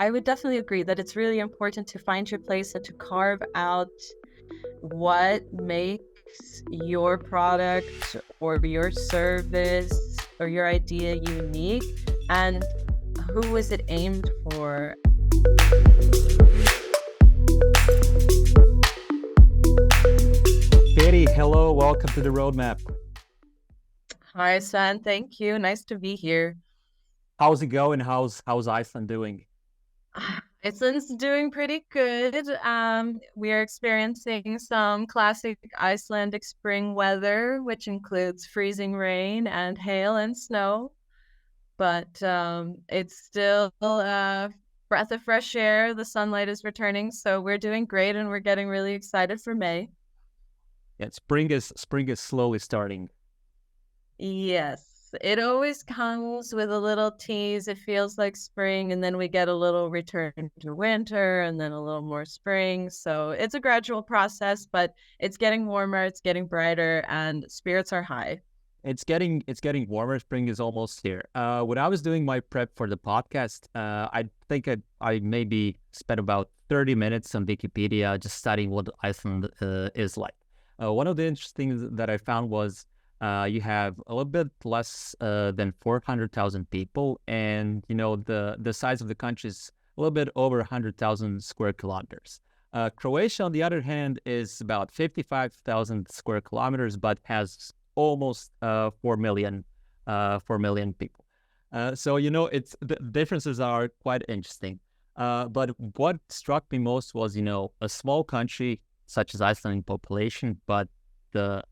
I would definitely agree that it's really important to find your place and to carve out what makes your product or your service or your idea unique and who is it aimed for. Katie, hello, welcome to the roadmap. Hi, San. Thank you. Nice to be here. How's it going? How's Iceland doing? Iceland's doing pretty good. We are experiencing some classic Icelandic spring weather, which includes freezing rain and hail and snow. But it's still a breath of fresh air. The sunlight is returning, so we're doing great, and we're getting really excited for May. Yeah, spring is slowly starting. Yes, it always comes with a little tease. It feels like spring, and then we get a little return to winter, and then a little more spring. So it's a gradual process, but it's getting warmer, it's getting brighter, and spirits are high. It's getting warmer. Spring is almost here. When I was doing my prep for the podcast, I think I maybe spent about 30 minutes on Wikipedia just studying what Iceland is like. One of the interesting things that I found was you have a little bit less than 400,000 people, and the size of the country is a little bit over 100,000 square kilometers. Croatia, on the other hand, is about 55,000 square kilometers, but has almost 4 million people. So it's the differences are quite interesting. But what struck me most was a small country such as Iceland in population, but the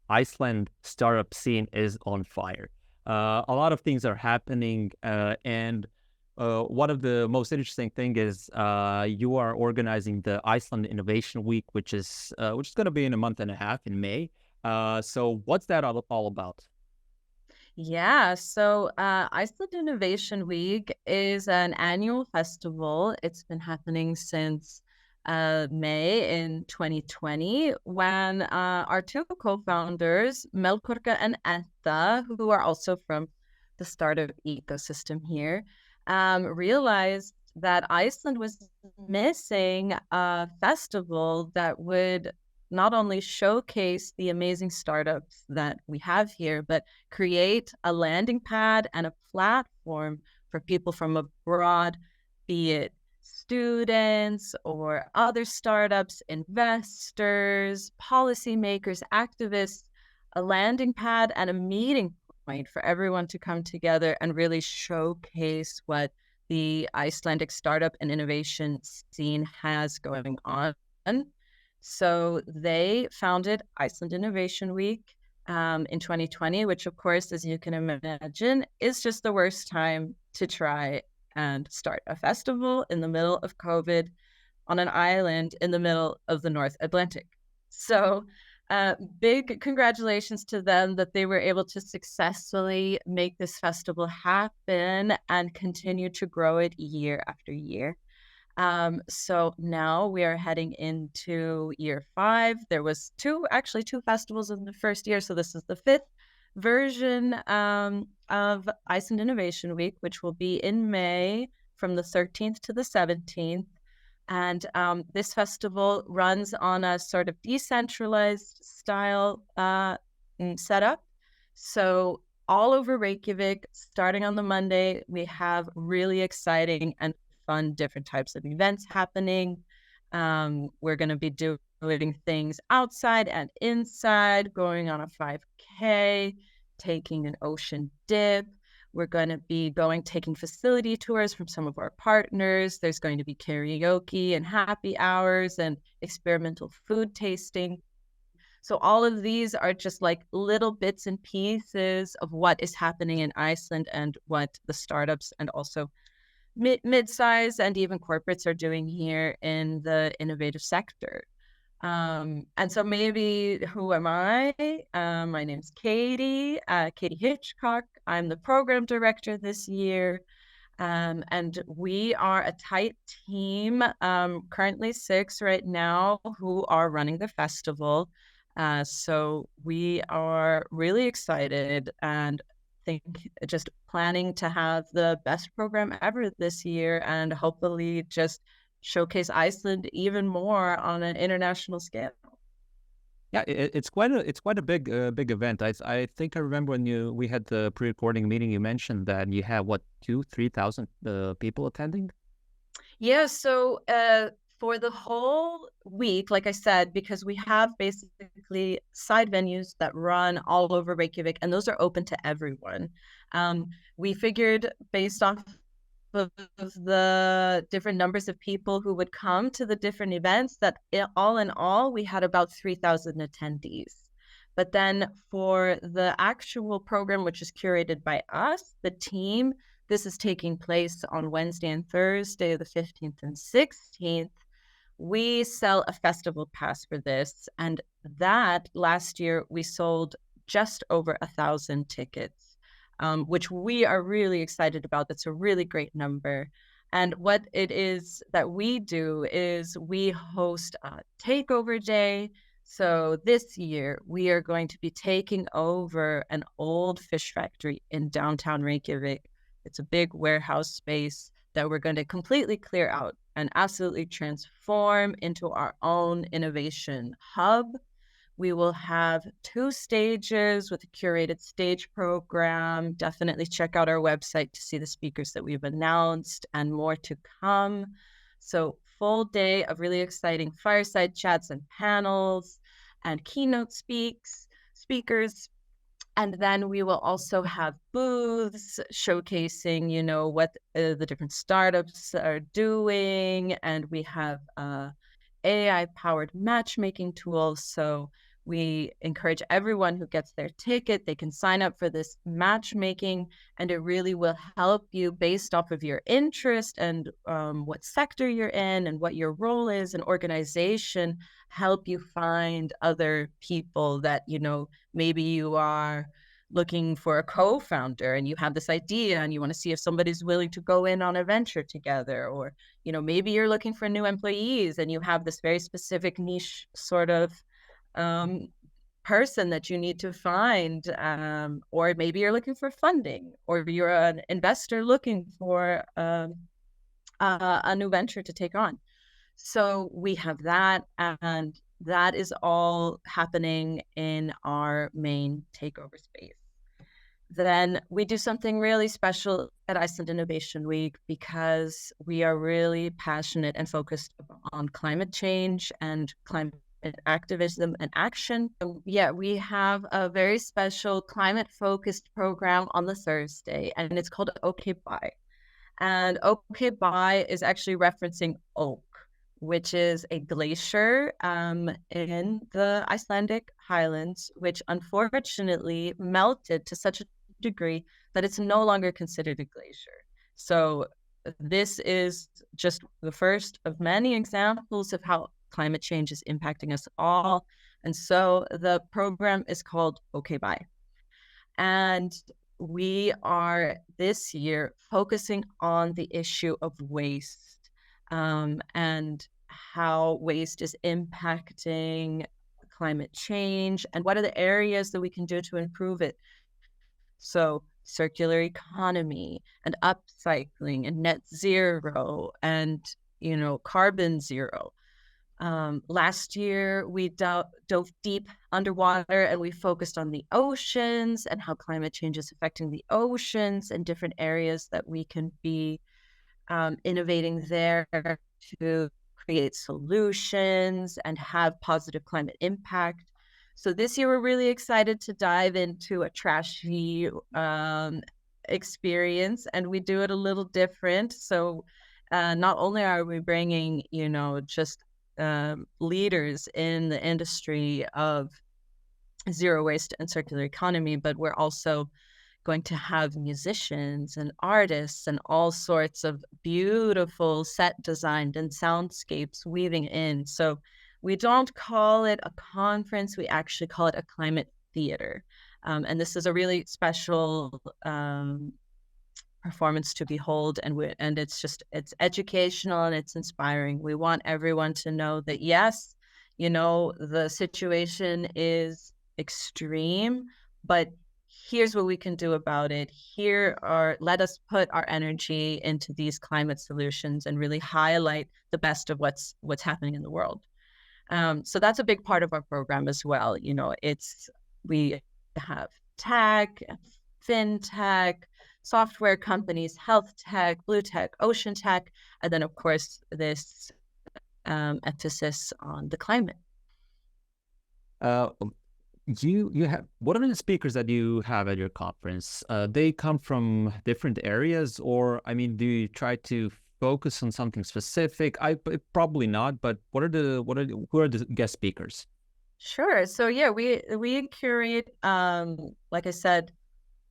Iceland startup scene is on fire. A lot of things are happening, and one of the most interesting thing is you are organizing the Iceland Innovation Week, which is going to be in a month and a half in May. So what's that all about? Yeah, so Iceland Innovation Week is an annual festival. It's been happening since May in 2020 when our two co-founders, Melkorka and Etta, who are also from the startup ecosystem here, realized that Iceland was missing a festival that would not only showcase the amazing startups that we have here, but create a landing pad and a platform for people from abroad, be it students or other startups, investors, policymakers, activists, a landing pad and a meeting point for everyone to come together and really showcase what the Icelandic startup and innovation scene has going on. So they founded Iceland Innovation Week in 2020, which, of course, as you can imagine, is just the worst time to try and start a festival in the middle of COVID on an island in the middle of the North Atlantic. So big congratulations to them that they were able to successfully make this festival happen and continue to grow it year after year. So now we are heading into year 5. There was two festivals in the first year. So this is the 5th version of Iceland Innovation Week, which will be in May from the 13th to the 17th. And this festival runs on a sort of decentralized style setup. So all over Reykjavik, starting on the Monday, we have really exciting and fun different types of events happening. We're going to be doing things outside and inside, going on a 5K, taking an ocean dip. We're going to be taking facility tours from some of our partners. There's going to be karaoke and happy hours and experimental food tasting. So all of these are just like little bits and pieces of what is happening in Iceland and what the startups and also mid-size and even corporates are doing here in the innovative sector. And so maybe who am I? My name's Katie Hitchcock. I'm the program director this year. And we are a tight team, currently 6 right now, who are running the festival. So we are really excited and think just planning to have the best program ever this year and hopefully just showcase Iceland even more on an international scale. Yeah, it's quite a big event. I think I remember when we had the pre-recording meeting, you mentioned that you have what, 2,000-3,000 people attending. Yeah, so for the whole week, like I said, because we have basically side venues that run all over Reykjavik, and those are open to everyone. We figured based off of the different numbers of people who would come to the different events that all in all, we had about 3,000 attendees. But then for the actual program, which is curated by us, the team, this is taking place on Wednesday and Thursday, the 15th and 16th. We sell a festival pass for this. And that last year we sold just over 1,000 tickets, which we are really excited about. That's a really great number. And what it is that we do is we host a takeover day. So this year we are going to be taking over an old fish factory in downtown Reykjavik. It's a big warehouse space that we're going to completely clear out and absolutely transform into our own innovation hub. We will have 2 stages with a curated stage program. Definitely check out our website to see the speakers that we've announced and more to come. So full day of really exciting fireside chats and panels and keynote speakers. And then we will also have booths showcasing, what the different startups are doing. And we have AI-powered matchmaking tools. So we encourage everyone who gets their ticket, they can sign up for this matchmaking, and it really will help you based off of your interest and what sector you're in and what your role is in organization, help you find other people that, maybe you are looking for a co-founder and you have this idea and you want to see if somebody's willing to go in on a venture together, or maybe you're looking for new employees and you have this very specific niche sort of person that you need to find, or maybe you're looking for funding, or you're an investor looking for a new venture to take on. So we have that, and that is all happening in our main takeover space. Then we do something really special at Iceland Innovation Week because we are really passionate and focused on climate change and climate activism and action. Yeah, we have a very special climate-focused program on the Thursday, and it's called OK Bye. And OK Bye is actually referencing oak, which is a glacier in the Icelandic highlands, which unfortunately melted to such a degree that it's no longer considered a glacier. So this is just the first of many examples of how climate change is impacting us all. And so the program is called OK Bye. And we are this year focusing on the issue of waste, and how waste is impacting climate change and what are the areas that we can do to improve it. So circular economy and upcycling and net zero and, carbon zero. Last year, we dove deep underwater and we focused on the oceans and how climate change is affecting the oceans and different areas that we can be innovating there to create solutions and have positive climate impact. So this year, we're really excited to dive into a trashy experience, and we do it a little different. So not only are we bringing, just leaders in the industry of zero waste and circular economy, but we're also going to have musicians and artists and all sorts of beautiful set designed and soundscapes weaving in. So we don't call it a conference, we actually call it a climate theater. And this is a really special performance to behold, and it's educational and it's inspiring. We want everyone to know that yes, the situation is extreme, but here's what we can do about it. Let us put our energy into these climate solutions and really highlight the best of what's happening in the world. So that's a big part of our program as well. We have tech, fintech, software companies, health tech, blue tech, ocean tech, and then of course this emphasis on the climate. Uh, you have, what are the speakers that you have at your conference? They come from different areas, or I mean, do you try to focus on something specific? Probably not, but who are the guest speakers? Sure. So yeah, we curate, like I said,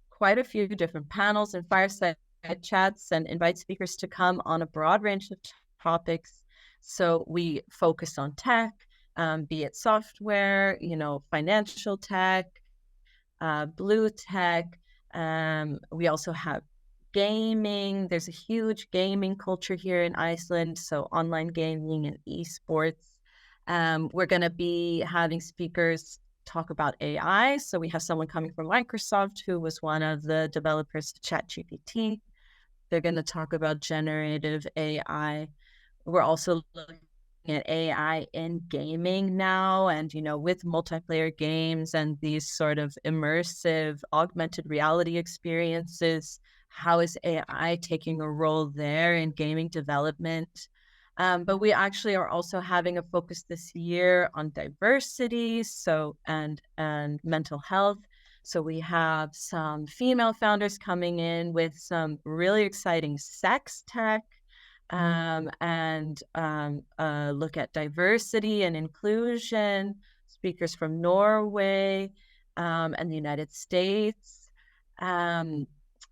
quite a few different panels and fireside chats and invite speakers to come on a broad range of topics. So we focus on tech, be it software, financial tech, blue tech. We also have gaming. There's a huge gaming culture here in Iceland, so online gaming and esports. We're going to be having speakers talk about AI. So we have someone coming from Microsoft who was one of the developers of ChatGPT. They're going to talk about generative AI. We're also looking at AI in gaming now, and with multiplayer games and these sort of immersive augmented reality experiences, how is AI taking a role there in gaming development? But we actually are also having a focus this year on diversity, and mental health. So we have some female founders coming in with some really exciting sex tech, and look at diversity and inclusion, speakers from Norway, and the United States.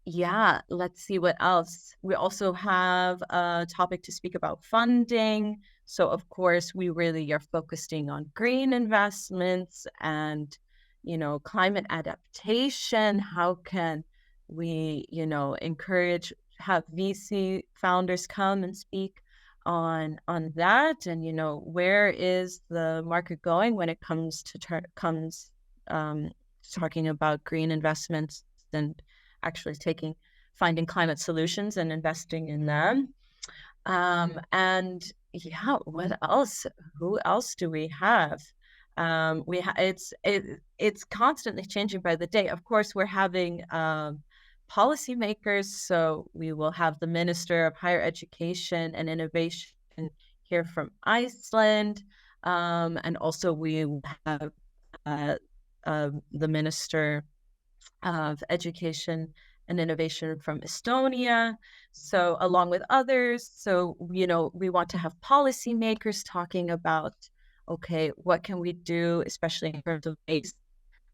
Yeah, let's see what else. We also have a topic to speak about funding. So, of course, we really are focusing on green investments and, climate adaptation. How can we, have VC founders come and speak on that, and where is the market going when it comes to talking about green investments and actually finding climate solutions and investing in them. And yeah, what else? Who else do we have? It's constantly changing by the day. Of course, we're having policymakers. So we will have the Minister of Higher Education and Innovation here from Iceland. And also we will have the Minister of Education and Innovation from Estonia. So along with others. So, we want to have policymakers talking about, okay, what can we do, especially in terms of waste,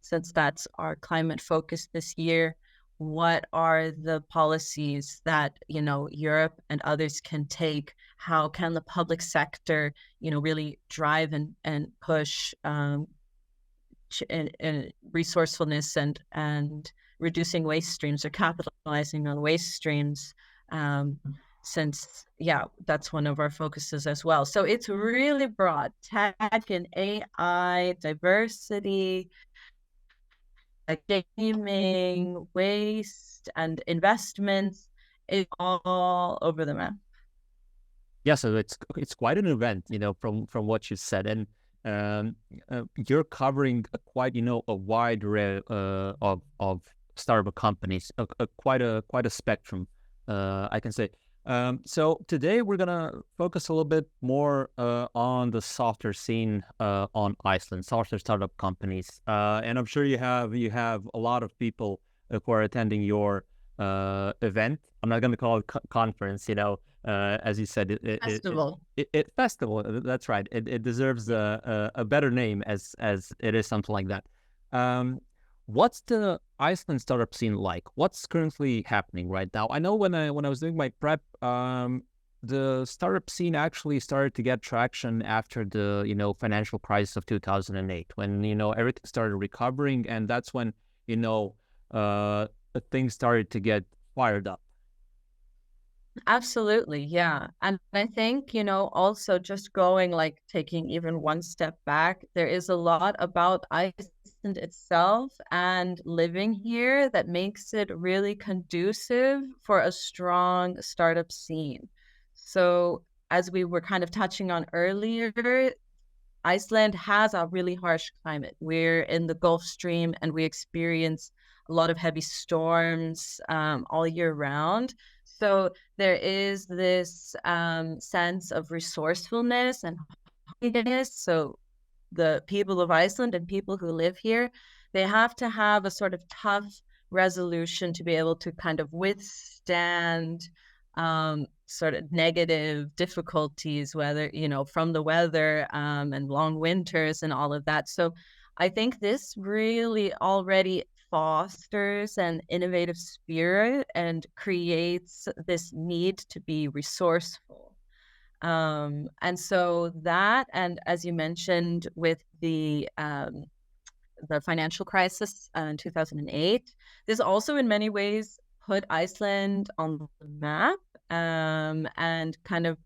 since that's our climate focus this year. What are the policies that, Europe and others can take? How can the public sector, really drive and push and resourcefulness and reducing waste streams or capitalizing on waste streams, since that's one of our focuses as well. So it's really broad: tech and AI, diversity, gaming, waste, and investments. It's all over the map. Yeah, so it's quite an event, from what you said, and you're covering quite a wide array of startup companies, quite a spectrum, I can say. So today we're gonna focus a little bit more on the software scene on Iceland, software startup companies, and I'm sure you have a lot of people who are attending your event. I'm not gonna call it conference, as you said, Festival. festival. That's right. It deserves a better name as it is something like that. What's the Iceland startup scene like? What's currently happening right now? I know when I was doing my prep, the startup scene actually started to get traction after the financial crisis of 2008, when everything started recovering, and that's when things started to get fired up. Absolutely, yeah. And I think, also just taking even one step back, there is a lot about Iceland Iceland itself and living here that makes it really conducive for a strong startup scene. So, as we were kind of touching on earlier, Iceland has a really harsh climate. We're in the Gulf Stream and we experience a lot of heavy storms all year round. So there is this sense of resourcefulness and happiness. So the people of Iceland and people who live here, they have to have a sort of tough resolution to be able to kind of withstand sort of negative difficulties, whether, from the weather and long winters and all of that. So I think this really already fosters an innovative spirit and creates this need to be resourceful. And so that, and as you mentioned, with the financial crisis in 2008, this also in many ways put Iceland on the map and kind of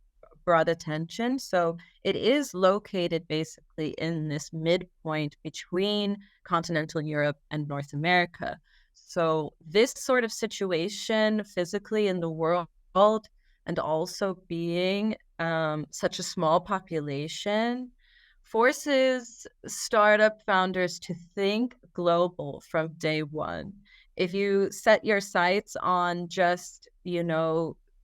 brought attention. So it is located basically in this midpoint between continental Europe and North America. So this sort of situation physically in the world, and also being such a small population, forces startup founders to think global from day one. If you set your sights on just,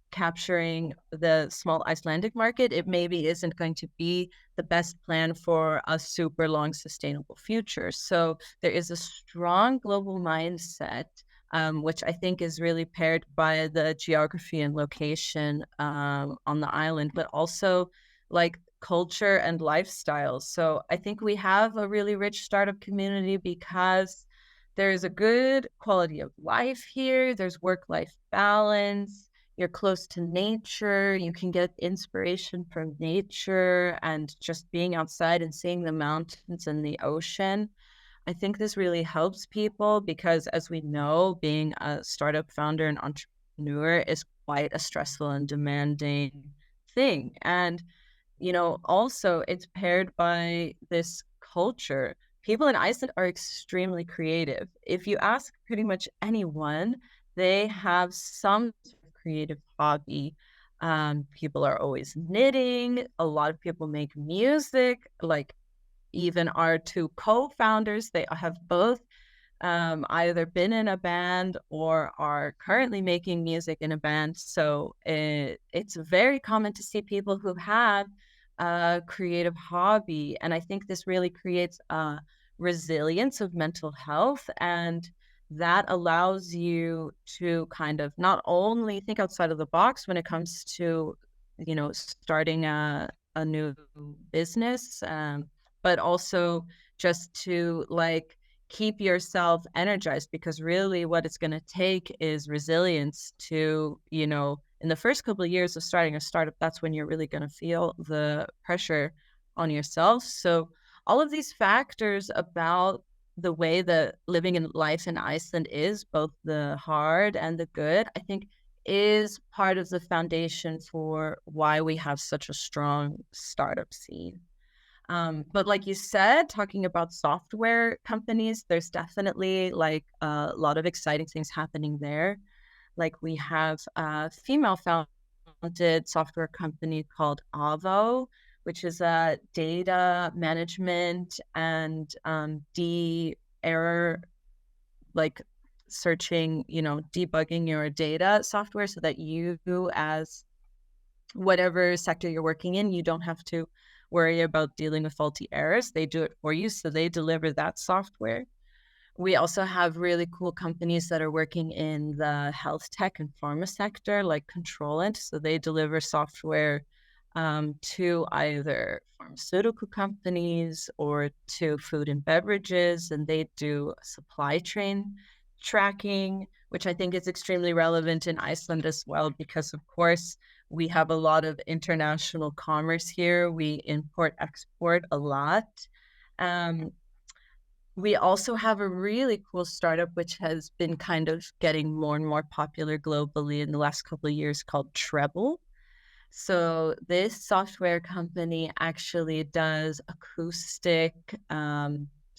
capturing the small Icelandic market, it maybe isn't going to be the best plan for a super long sustainable future. So there is a strong global mindset, which I think is really paired by the geography and location on the island, but also like culture and lifestyles. So I think we have a really rich startup community because there's a good quality of life here. There's work-life balance. You're close to nature. You can get inspiration from nature and just being outside and seeing the mountains and the ocean. I think this really helps people because, as we know, being a startup founder and entrepreneur is quite a stressful and demanding thing. And, also it's paired by this culture. People in Iceland are extremely creative. If you ask pretty much anyone, they have some sort of creative hobby. People are always knitting. A lot of people make music, like even our two co-founders, they have both either been in a band or are currently making music in a band. So it's very common to see people who have a creative hobby. And I think this really creates a resilience of mental health. And that allows you to kind of not only think outside of the box when it comes to, starting a new business, but also just to like keep yourself energized, because really what it's going to take is resilience to, in the first couple of years of starting a startup, that's when you're really going to feel the pressure on yourself. So all of these factors about the way that living in life in Iceland is, both the hard and the good, I think is part of the foundation for why we have such a strong startup scene. But like you said, talking about software companies, there's definitely like a lot of exciting things happening there. Like we have a female founded software company called Avo, which is a data management and error, like searching, debugging your data software so that you, as whatever sector you're working in, you don't have to worry about dealing with faulty errors. They do it for you. So they deliver that software. We also have really cool companies that are working in the health tech and pharma sector, like Controllant. So they deliver software to either pharmaceutical companies or to food and beverages, and they do supply chain tracking, which I think is extremely relevant in Iceland as well, because of course we have a lot of international commerce here. We import, export a lot. Um, we also have a really cool startup which has been kind of getting more and more popular globally in the last couple of years called Treble. So this software company actually does acoustic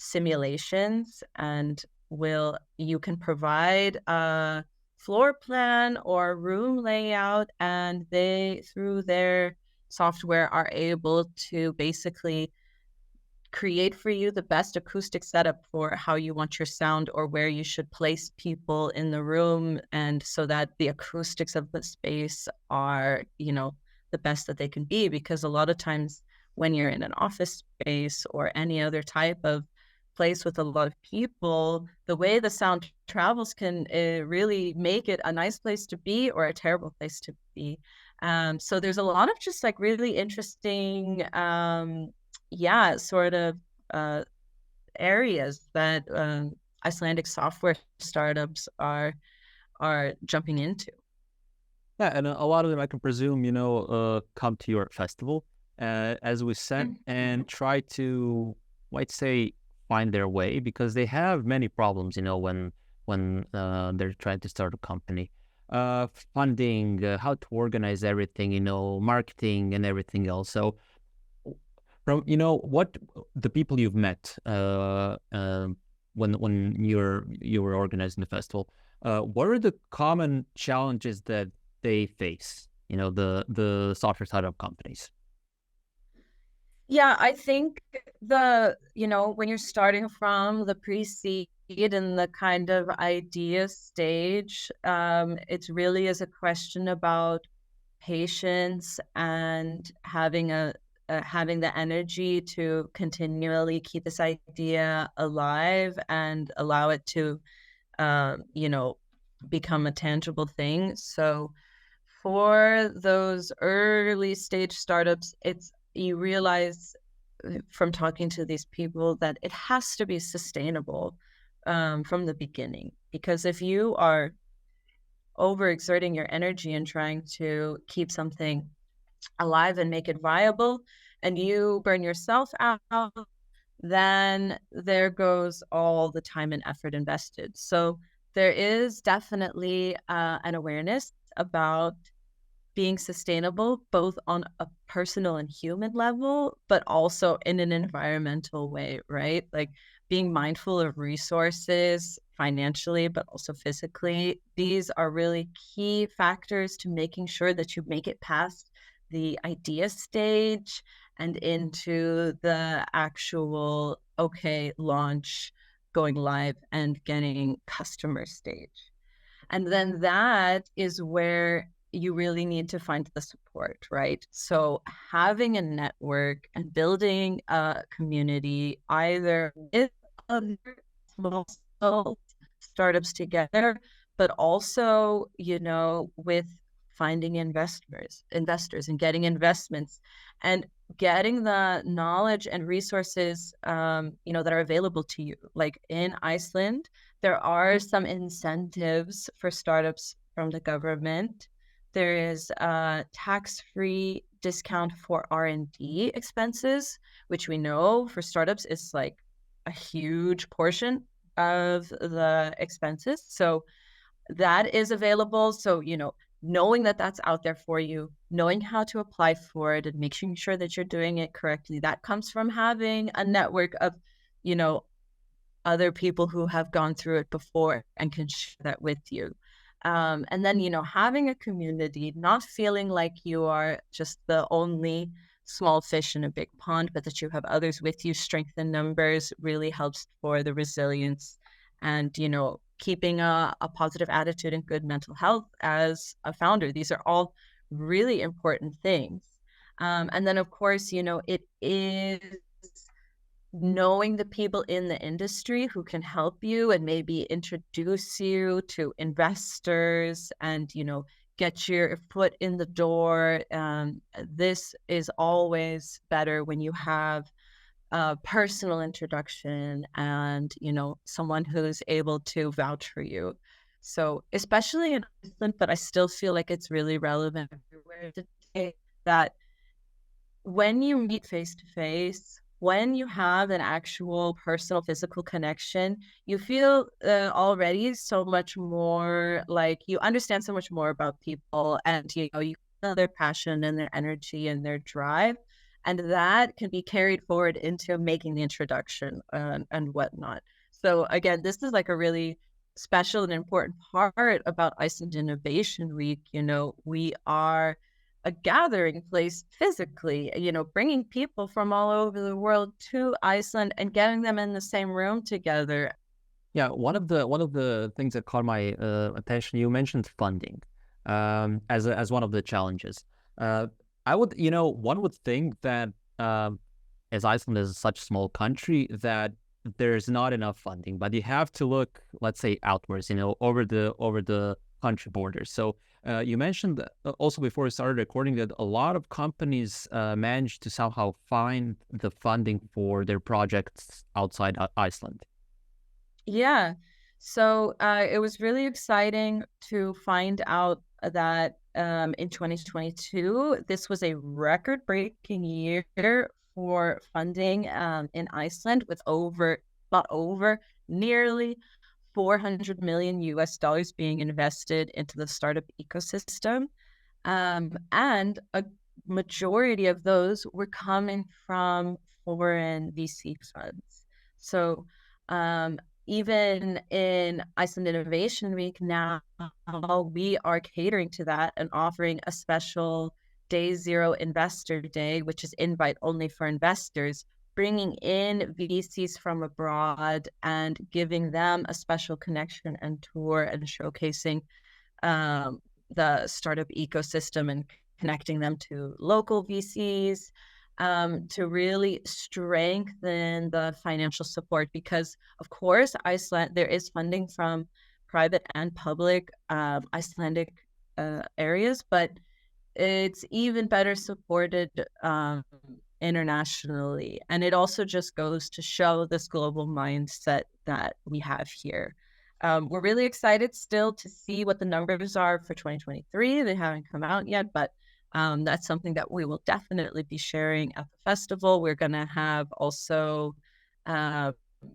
simulations, and will you can provide a floor plan or room layout, and they through their software are able to basically create for you the best acoustic setup for how you want your sound or where you should place people in the room, and so that the acoustics of the space are, the best that they can be. Because a lot of times when you're in an office space or any other type of place with a lot of people, the way the sound travels can really make it a nice place to be or a terrible place to be. So there's a lot of just like really interesting yeah, sort of uh, areas that Icelandic software startups are jumping into. Yeah, and a lot of them, I can presume, come to your festival, as we said, Mhm. and try to, might say, find their way because they have many problems, when they're trying to start a company, funding, how to organize everything, marketing and everything else. So, from what the people you've met, when you were organizing the festival, what are the common challenges that they face? The software startup companies. Yeah, I think when you're starting from the pre-seed and the kind of idea stage, it really is a question about patience and having the energy to continually keep this idea alive and allow it to become a tangible thing. So for those early stage startups, it's you realize from talking to these people that it has to be sustainable from the beginning. Because if you are overexerting your energy and trying to keep something alive and make it viable, and you burn yourself out, then there goes all the time and effort invested. So there is definitely an awareness about being sustainable, both on a personal and human level, but also in an environmental way, right? Like being mindful of resources financially, but also physically. These are really key factors to making sure that you make it past the idea stage and into the actual, okay, launch, going live, and getting customer stage. And then that is where you really need to find the support, right? So having a network and building a community, either with other small startups together, but also, with finding investors and getting investments and getting the knowledge and resources, that are available to you. Like in Iceland, there are some incentives for startups from the government. There is a tax-free discount for R&D expenses, which we know for startups is like a huge portion of the expenses. So that is available. So, knowing that that's out there for you, knowing how to apply for it and making sure that you're doing it correctly, that comes from having a network of, you know, other people who have gone through it before and can share that with you. And then, having a community, not feeling like you are just the only small fish in a big pond, but that you have others with you. Strength in numbers really helps for the resilience and, keeping a positive attitude and good mental health as a founder. These are all really important things. And then, of course, it is knowing the people in the industry who can help you and maybe introduce you to investors and, get your foot in the door. This is always better when you have a personal introduction and, someone who's able to vouch for you. So, especially in Iceland, but I still feel like it's really relevant everywhere today, that when you meet face to face, when you have an actual personal physical connection, you feel already so much more like you understand so much more about people, and you know their passion and their energy and their drive. and that can be carried forward into making the introduction and whatnot. So again, this is like a really special and important part about Iceland Innovation Week. We are a gathering place physically, bringing people from all over the world to Iceland and getting them in the same room together. Yeah, one of the things that caught my attention, you mentioned funding as one of the challenges. Uh, one would think that as Iceland is such a small country that there's not enough funding, but you have to look, let's say, outwards, over the country borders. So you mentioned also before we started recording that a lot of companies managed to somehow find the funding for their projects outside Iceland. Yeah. So it was really exciting to find out that in 2022, this was a record-breaking year for funding in Iceland, with over nearly 400 million US dollars being invested into the startup ecosystem. And a majority of those were coming from foreign VC funds. So um, even in Iceland Innovation Week now, we are catering to that and offering a special Day Zero Investor Day, which is invite only for investors, bringing in VCs from abroad and giving them a special connection and tour and showcasing um, the startup ecosystem and connecting them to local VCs, to really strengthen the financial support. Because, of course, Iceland, there is funding from private and public Icelandic areas, but it's even better supported internationally. And it also just goes to show this global mindset that we have here. We're really excited still to see what the numbers are for 2023. They haven't come out yet, but that's something that we will definitely be sharing at the festival. We're going to have also uh,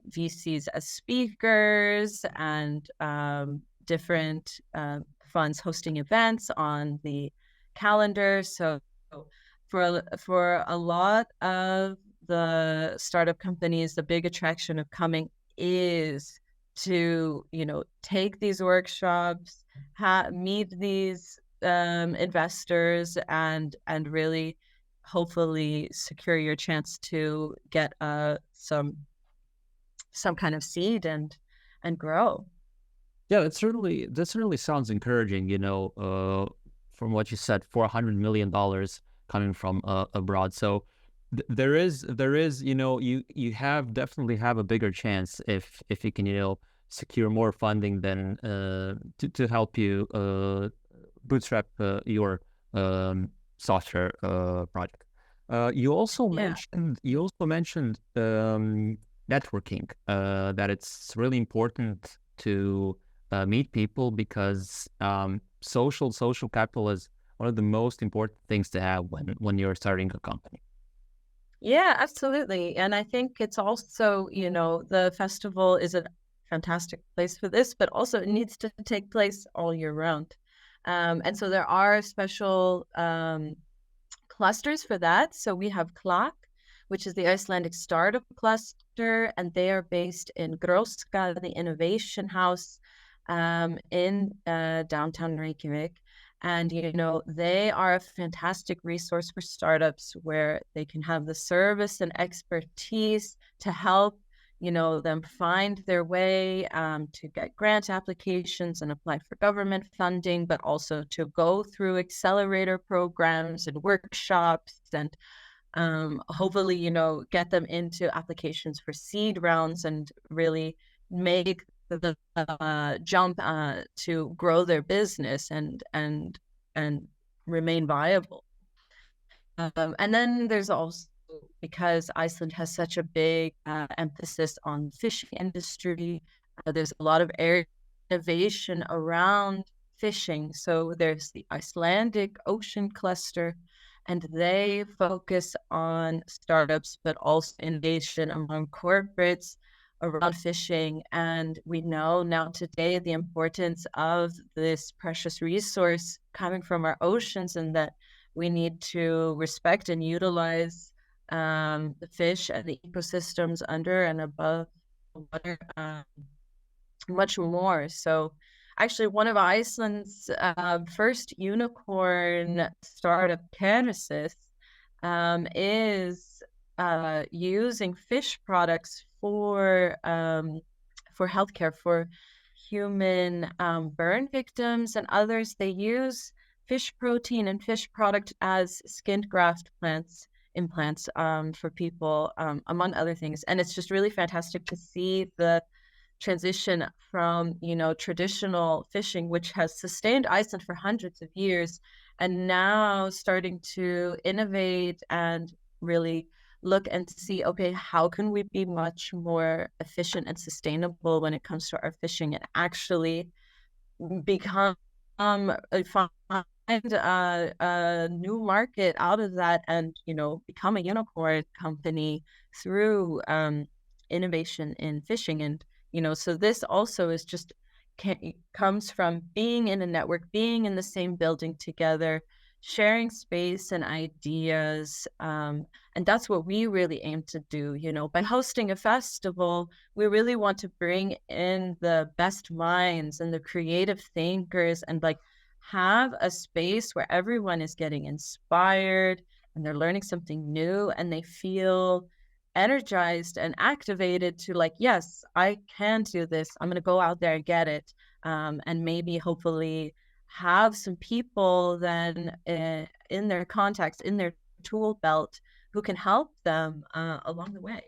VCs as speakers and different funds hosting events on the calendar. So for a lot of the startup companies, the big attraction of coming is to take these workshops, meet these investors, and really hopefully secure your chance to get some kind of seed and grow. Yeah, that certainly sounds encouraging. From what you said, $400 million coming from abroad. So there is, you have definitely have a bigger chance if you can, secure more funding than to help you bootstrap your software project. You also Yeah. mentioned networking, that it's really important to meet people because social capital is one of the most important things to have when you're starting a company. Yeah, absolutely. And I think it's also, the festival is a fantastic place for this, but also it needs to take place all year round. And so there are special clusters for that. So we have CLAC, which is the Icelandic Startup Cluster, and they are based in Gróska, the Innovation House in downtown Reykjavik. And, they are a fantastic resource for startups where they can have the service and expertise to help, them find their way to get grant applications and apply for government funding, but also to go through accelerator programs and workshops and hopefully, get them into applications for seed rounds and really make the jump to grow their business and remain viable. And then there's also, because Iceland has such a big emphasis on the fishing industry, there's a lot of innovation around fishing. So there's the Icelandic Ocean Cluster, and they focus on startups, but also innovation among corporates around fishing. And we know now today the importance of this precious resource coming from our oceans, and that we need to respect and utilize the fish and the ecosystems under and above the water, much more. So, actually, one of Iceland's first unicorn startup, Genesis, is using fish products for healthcare for human burn victims and others. They use fish protein and fish product as skin graft plants implants for people, among other things. And it's just really fantastic to see the transition from, traditional fishing, which has sustained Iceland for hundreds of years, and now starting to innovate and really look and see, okay, how can we be much more efficient and sustainable when it comes to our fishing and actually become find a new market out of that, and become a unicorn company through innovation in fishing. And so this also is just comes from being in a network, being in the same building together, sharing space and ideas. And that's what we really aim to do. By hosting a festival, we really want to bring in the best minds and the creative thinkers, and like have a space where everyone is getting inspired and they're learning something new, and they feel energized and activated to, like, yes, I can do this. I'm going to go out there and get it. And maybe hopefully have some people then in their contacts, in their tool belt, who can help them along the way.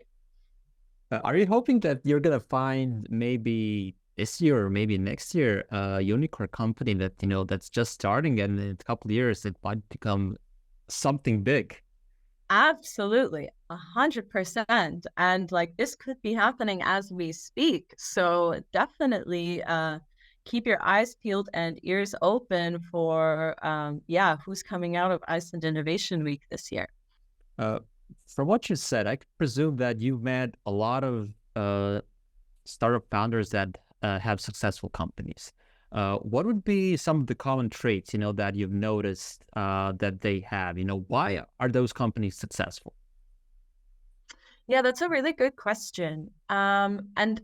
Are you hoping that you're gonna find maybe this year or maybe next year a unicorn company that that's just starting, and in a couple of years it might become something big? Absolutely, 100%. And like this could be happening as we speak. So definitely keep your eyes peeled and ears open for yeah, who's coming out of Iceland Innovation Week this year. Uh, from what you said, I could presume that you've met a lot of startup founders that have successful companies. What would be some of the common traits, that you've noticed that they have? Why are those companies successful? Yeah, that's a really good question. And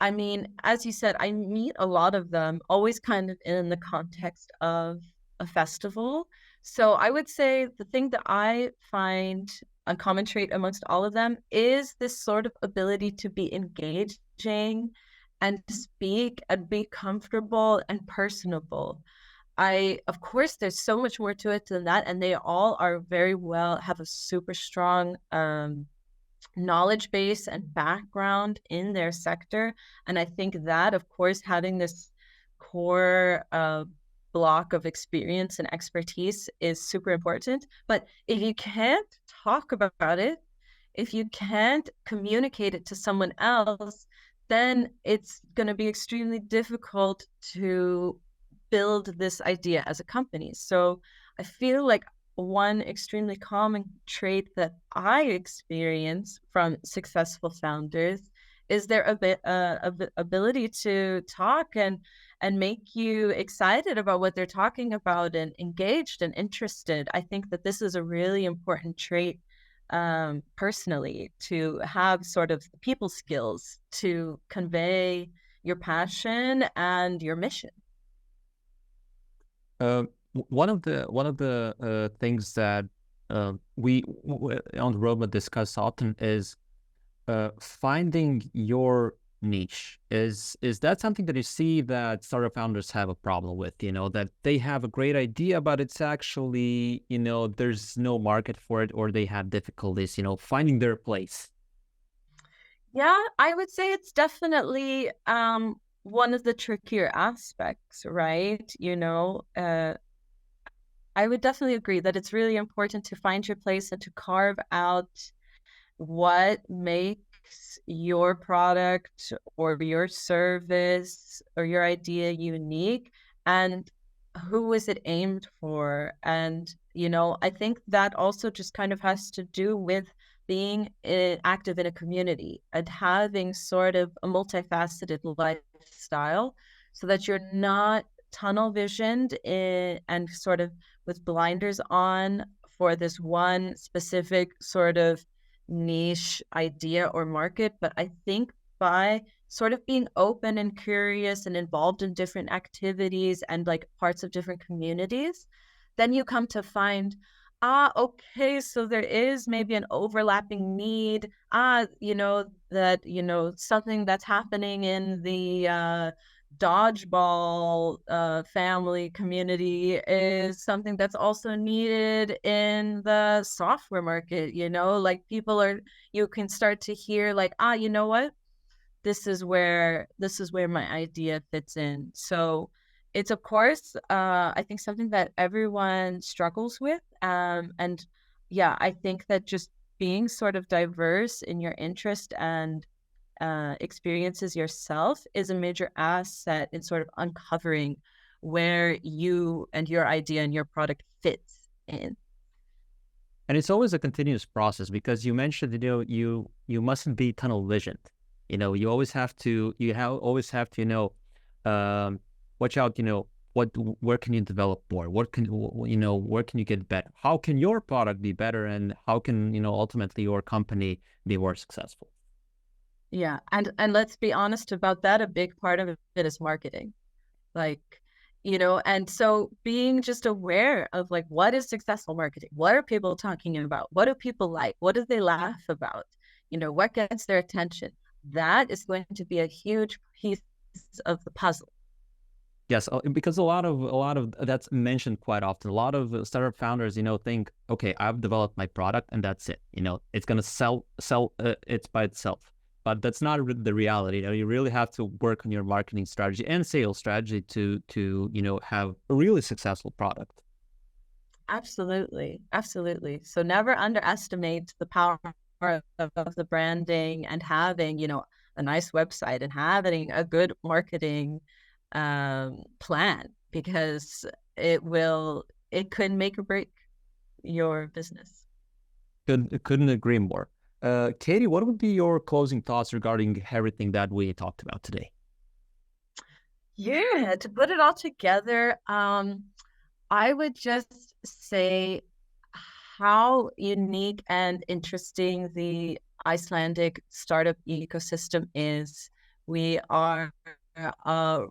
I mean, as you said, I meet a lot of them always kind of in the context of a festival. So I would say the thing that I find a common trait amongst all of them is this sort of ability to be engaging and speak and be comfortable and personable. Of course, there's so much more to it than that, and they all are very well, have a super strong knowledge base and background in their sector. And I think that, of course, having this core block of experience and expertise is super important. But if you can't talk about it, if you can't communicate it to someone else, then it's going to be extremely difficult to build this idea as a company. So I feel like one extremely common trait that I experience from successful founders is their ability to talk and make you excited about what they're talking about and engaged and interested. I think that this is a really important trait, personally, to have sort of the people skills to convey your passion and your mission. One of the things that we on the roadmap discuss often is finding your niche. Is that something that you see that startup founders have a problem with? That they have a great idea, but it's actually there's no market for it, or they have difficulties finding their place. Yeah, I would say it's definitely one of the trickier aspects, right? I would definitely agree that it's really important to find your place and to carve out what makes your product or your service or your idea unique, and who is it aimed for. And I think that also just kind of has to do with being active in a community and having sort of a multifaceted lifestyle, so that you're not tunnel visioned and sort of with blinders on for this one specific sort of niche idea or market, but I think by sort of being open and curious and involved in different activities and like parts of different communities, then you come to find, okay, so there is maybe an overlapping need. Something that's happening in the dodgeball family community is something that's also needed in the software market. Like you can start to hear like, you know what, this is where my idea fits in. So it's, of course, I think something that everyone struggles with. And yeah, I think that just being sort of diverse in your interest and experiences yourself is a major asset in sort of uncovering where you and your idea and your product fits in. And it's always a continuous process, because you mentioned, you mustn't be tunnel visioned. You always have to, always have to, watch out, where can you develop more? Where can you get better? How can your product be better? And how can, ultimately your company be more successful? Yeah. And let's be honest about that. A big part of it is marketing. Like, and so being just aware of like, what is successful marketing? What are people talking about? What do people like? What do they laugh about? What gets their attention? That is going to be a huge piece of the puzzle. Yes, because a lot of that's mentioned quite often. A lot of startup founders, think, okay, I've developed my product and that's it. It's gonna sell it's by itself. But that's not the reality. You really have to work on your marketing strategy and sales strategy to have a really successful product. Absolutely, absolutely. So never underestimate the power of the branding and having, a nice website and having a good marketing plan, because it could make or break your business. Couldn't agree more. Katie, what would be your closing thoughts regarding everything that we talked about today? Yeah, to put it all together, I would just say how unique and interesting the Icelandic startup ecosystem is. We are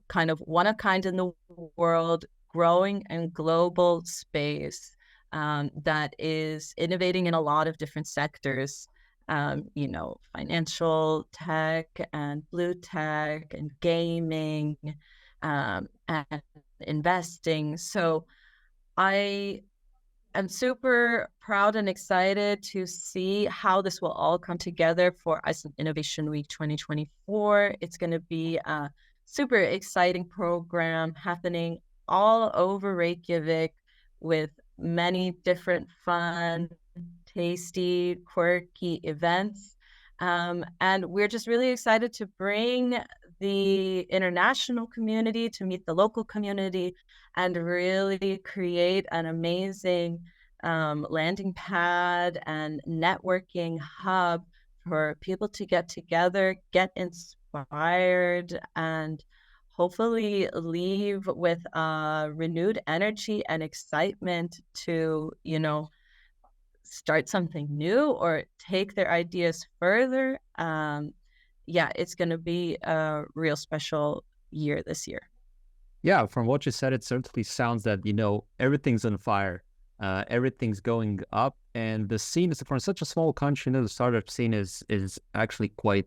kind of one of a kind in the world, growing and global space that is innovating in a lot of different sectors. Financial tech and blue tech and gaming, and investing. So I am super proud and excited to see how this will all come together for Iceland Innovation Week 2024. It's going to be a super exciting program happening all over Reykjavik with many different fun, tasty, quirky events. And we're just really excited to bring the international community to meet the local community and really create an amazing landing pad and networking hub for people to get together, get inspired, and hopefully leave with renewed energy and excitement to, start something new or take their ideas further. Yeah, it's going to be a real special year this year. Yeah, from what you said, it certainly sounds that, everything's on fire. Everything's going up, and the scene is, for such a small country, the startup scene is actually quite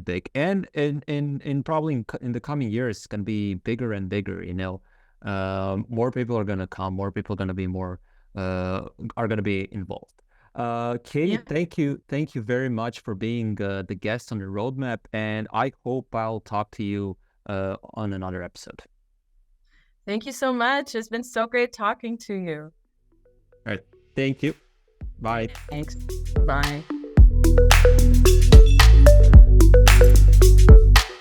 big, and in probably in the coming years, it's going to be bigger and bigger. More people are going to come, more people are going to be are going to be involved. Katie, Yeah. thank you very much for being the guest on the roadmap, and I hope I'll talk to you on another episode. Thank you so much. It's been so great talking to you. All right. Thank you. Bye. Thanks. Bye.